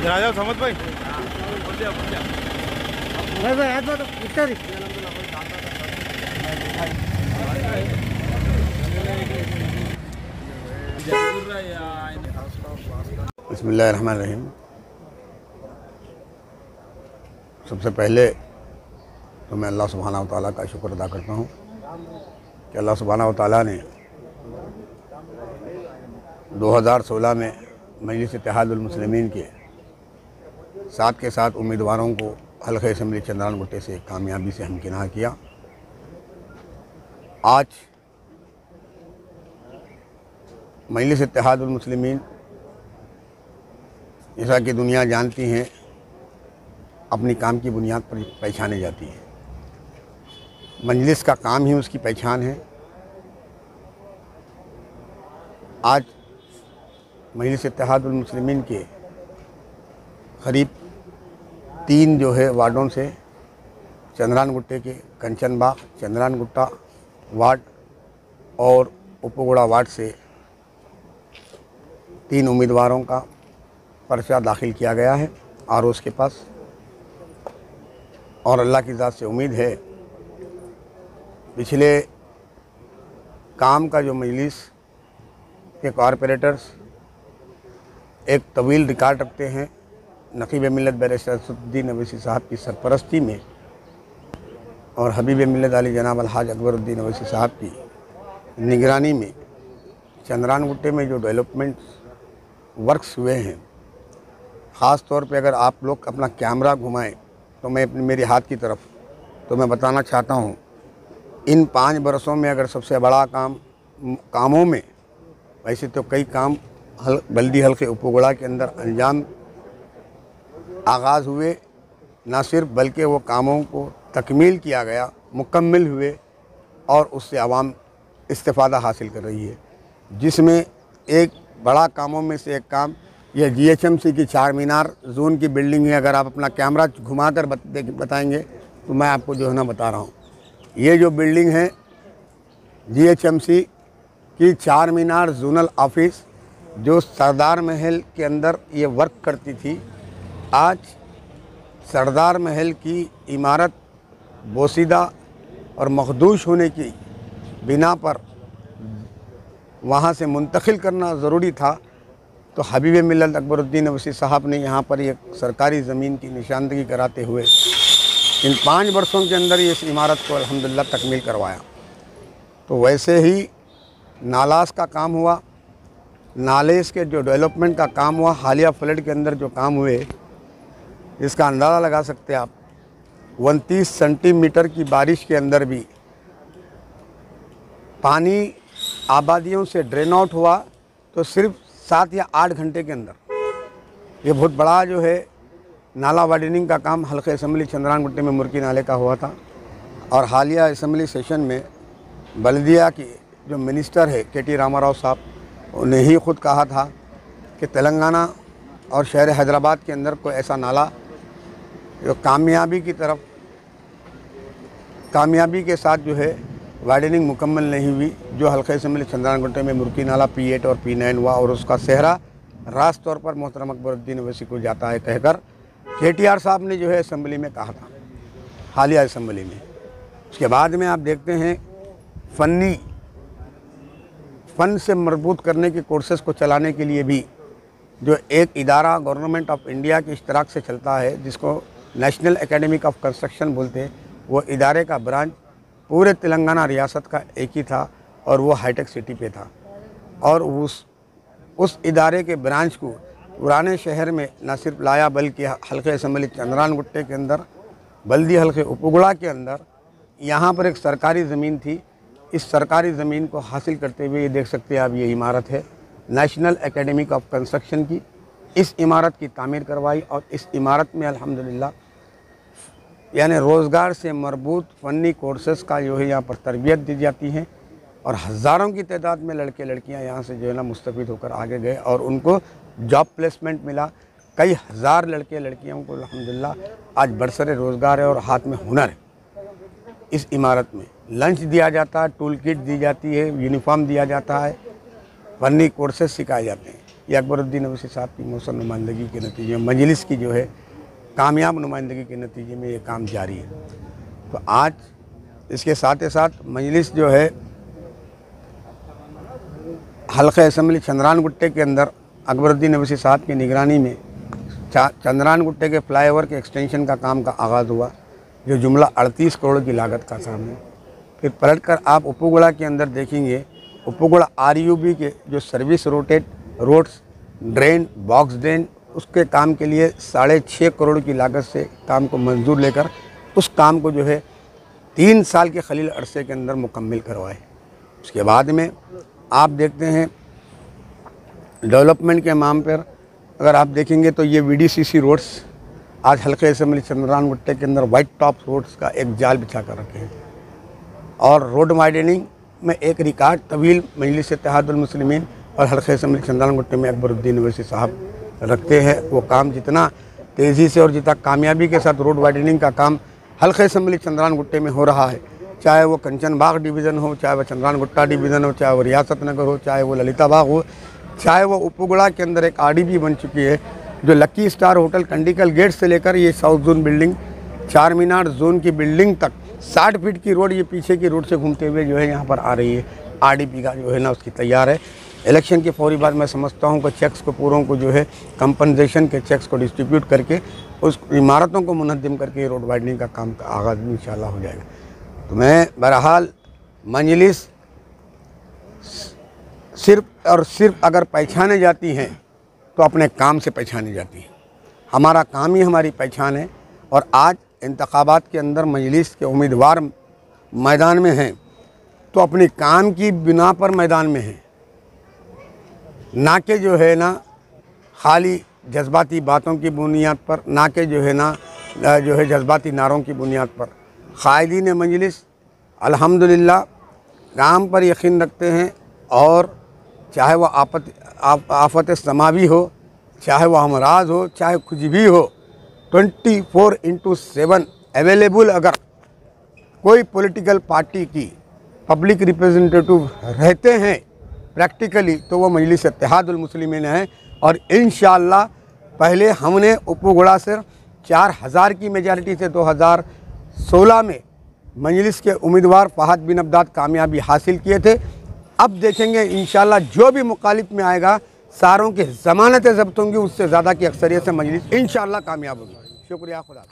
आ जाओ समझ भाई। बिस्मिल्लाहिर्रहमानिर्रहीम। सबसे पहले तो मैं अल्लाह सुब्हानहू व तआला का शुक्र अदा करता हूँ कि अल्लाह सुब्हानहू व तआला ने 2016 में मजलिस इत्तेहादुल मुस्लिमीन के 7 के 7 उम्मीदवारों को हल्के असम्बली चंद्रान गुट्टे से कामयाबी से हमकिनार किया। आज मजलिस इत्तेहादुल मुस्लिमीन, जैसा कि दुनिया जानती है, अपनी काम की बुनियाद पर पहचाने जाती है। मजलिस का काम ही उसकी पहचान है। आज मजलिस इत्तेहादुल मुस्लिमीन के करीब 3 जो है वार्डों से, चंद्रान गुट्टे के कंचन बाग, चंद्रान गुट्टा वार्ड और उपगुड़ा वार्ड से 3 उम्मीदवारों का पर्चा दाखिल किया गया है आरओ के पास। और अल्लाह की ज़ात से उम्मीद है, पिछले काम का जो मजलिस के कॉरपोरेटर्स एक तवील रिकॉर्ड रखते हैं, नकीब मिल्लत बैरिस्टर असदुद्दीन अवैसी साहब की सरपरस्ती में और हबीब मिल्लत अली जनाब अलहाज अकबरुद्दीन अवैसी साहब की निगरानी में चंद्रान गुट्टे में जो डेवलपमेंट वर्क्स हुए हैं, ख़ास तौर पे अगर आप लोग अपना कैमरा घुमाएं तो मैं अपने मेरे हाथ की तरफ तो मैं बताना चाहता हूं, इन 5 बरसों में अगर सबसे बड़ा कामों में, वैसे तो कई काम बल्दी हल्के उपगुड़ा के अंदर अंजाम आगाज़ हुए, ना सिर्फ बल्कि वो कामों को तकमील किया गया, मुकम्मल हुए और उससे आवाम इस्तिफ़ादा हासिल कर रही है। जिसमें एक बड़ा कामों में से एक काम यह जीएचएमसी की 4 मीनार जोन की बिल्डिंग है। अगर आप अपना कैमरा घुमाकर बताएंगे तो मैं आपको जो है ना बता रहा हूँ, ये जो बिल्डिंग है जीएचएमसी की 4 मीनार जोनल ऑफिस जो सरदार महल के अंदर ये वर्क करती थी, आज सरदार महल की इमारत बोसीदा और मखदूश होने की बिना पर वहाँ से मुंतकिल करना ज़रूरी था। तो हबीब मिल्लत अकबरुद्दीन अवैसी साहब ने यहाँ पर एक सरकारी ज़मीन की निशानदगी कराते हुए इन 5 वर्षों के अंदर ये इस इमारत को अल्हम्दुलिल्लाह तकमील करवाया। तो वैसे ही नालास का काम हुआ, नाले के जो डेवलपमेंट का काम हुआ, हालिया फ्लड के अंदर जो काम हुए, इसका अंदाज़ा लगा सकते हैं आप। 29 सेंटीमीटर की बारिश के अंदर भी पानी आबादियों से ड्रेन आउट हुआ तो सिर्फ 7 या 8 घंटे के अंदर ये बहुत बड़ा जो है नाला वाइडनिंग का काम हल्के असम्बली चंद्रान गुट्टे में मुर्की नाले का हुआ था। और हालिया असम्बली सेशन में बल्दिया की जो मिनिस्टर है KT रामाराव साहब, उन्हें ही खुद कहा था कि तेलंगाना और शहर हैदराबाद के अंदर कोई ऐसा नाला जो कामयाबी के साथ जो है वाइडनिंग मुकम्मल नहीं हुई, जो हल्के असम्बली चंद्रान गुट्टे में मुर्की नाला P8 और P9 हुआ और उसका सेहरा रास तौर पर मोहतरम अकबरुद्दीन अवैसी को जाता है कहकर KTR साहब ने जो है असम्बली में कहा था, हालिया असम्बली में। उसके बाद में आप देखते हैं फ़न से मजबूत करने के कोर्सेज़ को चलाने के लिए भी जो एक इदारा गवर्नमेंट ऑफ इंडिया के इश्तराक से चलता है, जिसको नेशनल एकेडमिक ऑफ कंस्ट्रक्शन बोलते हैं, वो इदारे का ब्रांच पूरे तेलंगाना रियासत का एक ही था और वो हाईटेक सिटी पे था। और उस इदारे के ब्रांच को पुराने शहर में न सिर्फ लाया बल्कि हल्के असम्बली चंद्रान गुट्टे के अंदर, बल्दी हल्के उपगुड़ा के अंदर यहाँ पर एक सरकारी ज़मीन थी। इस सरकारी ज़मीन को हासिल करते हुए ये देख सकते हैं आप, ये इमारत है नेशनल एकेडमिक ऑफ कंस्ट्रक्शन की। इस इमारत की तामीर करवाई और इस इमारत में अल्हम्दुलिल्लाह यानी रोज़गार से मरबूत फ़नी कोर्सेज़ का जो है यहाँ पर तरबियत दी जाती है और हज़ारों की तादाद में लड़के लड़कियाँ यहाँ से जो है ना मुस्तफ़ीद होकर आगे गए और उनको जॉब प्लेसमेंट मिला। कई हज़ार लड़के लड़कियों को अल्हम्दुलिल्लाह आज बरसरे रोज़गार है और हाथ में हुनर है। इस इमारत में लंच दिया जाता है, टूल किट दी जाती है, यूनिफॉर्म दिया जाता है, फ़नी कोर्सेज सिखाए जाते हैं। ये अकबरुद्दीन अवैसी साहब की मौसम नुमाइंदगी के नतीजे में, मजलिस की जो है कामयाब नुमाइंदगी के नतीजे में ये काम जारी है। तो आज इसके साथ ही साथ मजलिस जो है हल्का असम्बली चंद्रान गुट्टे के अंदर अकबरुद्दीन अवैसी साहब की निगरानी में चंद्रान गुट्टे के फ्लाईओवर के एक्सटेंशन का काम का आगाज़ हुआ, जो जुमला 38 करोड़ की लागत का काम है। फिर पलटकर आप उपगुड़ा के अंदर देखेंगे, उपगुड़ा RUB के जो service roads, drain, box drain, उसके काम के लिए 6.5 करोड़ की लागत से काम को मंजूर लेकर उस काम को जो है 3 साल के खलील अरसे के अंदर मुकम्मल करवाए। उसके बाद में आप देखते हैं डेवलपमेंट के माम पर अगर आप देखेंगे तो ये VDCC रोड्स आज हल्के असम्बली चंद्रान गुट्टे के अंदर वाइट टॉप रोड्स का एक जाल बिछा कर रखे हैं। और रोड वाइडनिंग में एक रिकॉर्ड तवील मजलिस इत्तेहादुल मुस्लिमीन और हल्के असम्बली चंद्रान गुट्टे में अकबरुद्दीन अवैसी साहब रखते हैं। वो काम जितना तेज़ी से और जितना कामयाबी के साथ रोड वाइडनिंग का काम हल्के असम्बली चंद्रान गुट्टे में हो रहा है, चाहे वो कंचन बाग डिवीज़न हो, चाहे वो चंद्रान गुट्टा डिवीज़न हो, चाहे वो रियासत नगर हो, चाहे वो ललिता बाग हो, चाहे वो उपगुड़ा के अंदर एक RDB बन चुकी है, जो लकी स्टार होटल कंडीकल गेट से लेकर ये साउथ जोन बिल्डिंग, चार मीनार जोन की बिल्डिंग तक 60 फीट की रोड ये पीछे की रोड से घूमते हुए जो है यहाँ पर आ रही है। RDB का जो है ना उसकी तैयार है। इलेक्शन के फौरी बाद मैं समझता हूँ कि चेक्स को पूरों को जो है कंपनसेशन के चेक्स को डिस्ट्रीब्यूट करके उस इमारतों को मुनद्दिम करके रोड वाइडनिंग का काम का आगाज़ इंशाल्लाह हो जाएगा। तो मैं बहरहाल मजलिस सिर्फ और सिर्फ अगर पहचाने जाती हैं तो अपने काम से पहचानी जाती है। हमारा काम ही हमारी पहचान है। और आज इंतखाबात के अंदर मजलिस के उम्मीदवार मैदान में हैं तो अपने काम की बिना पर मैदान में हैं, ना कि जो है ना खाली जज्बाती बातों की बुनियाद पर, ना कि जो है ना जो है जज्बाती नारों की बुनियाद पर। कायदीन मजलिस अल्हम्दुलिल्लाह काम पर यकीन रखते हैं और चाहे वह आफत समावी हो, चाहे वह अमराज हो, चाहे कुछ भी हो, 24/7 अवेलेबल अगर कोई पॉलिटिकल पार्टी की पब्लिक रिप्रेजेंटेटिव रहते हैं प्रैक्टिकली तो वो मजलिस इत्तेहादुल मुस्लिमीन है। और इंशाअल्लाह पहले हमने उपगुड़ा से 4000 की मेजॉरिटी से 2016 में मजलिस के उम्मीदवार फहद बिन अब्दाद कामयाबी हासिल किए थे। अब देखेंगे इंशाअल्लाह जो भी मुखालिफ में आएगा सारों की ज़मानतें ज़ब्त होंगी, उससे ज़्यादा की अक्सरियत से मजलिस इंशाअल्लाह कामयाब होगी। शुक्रिया, खुदा।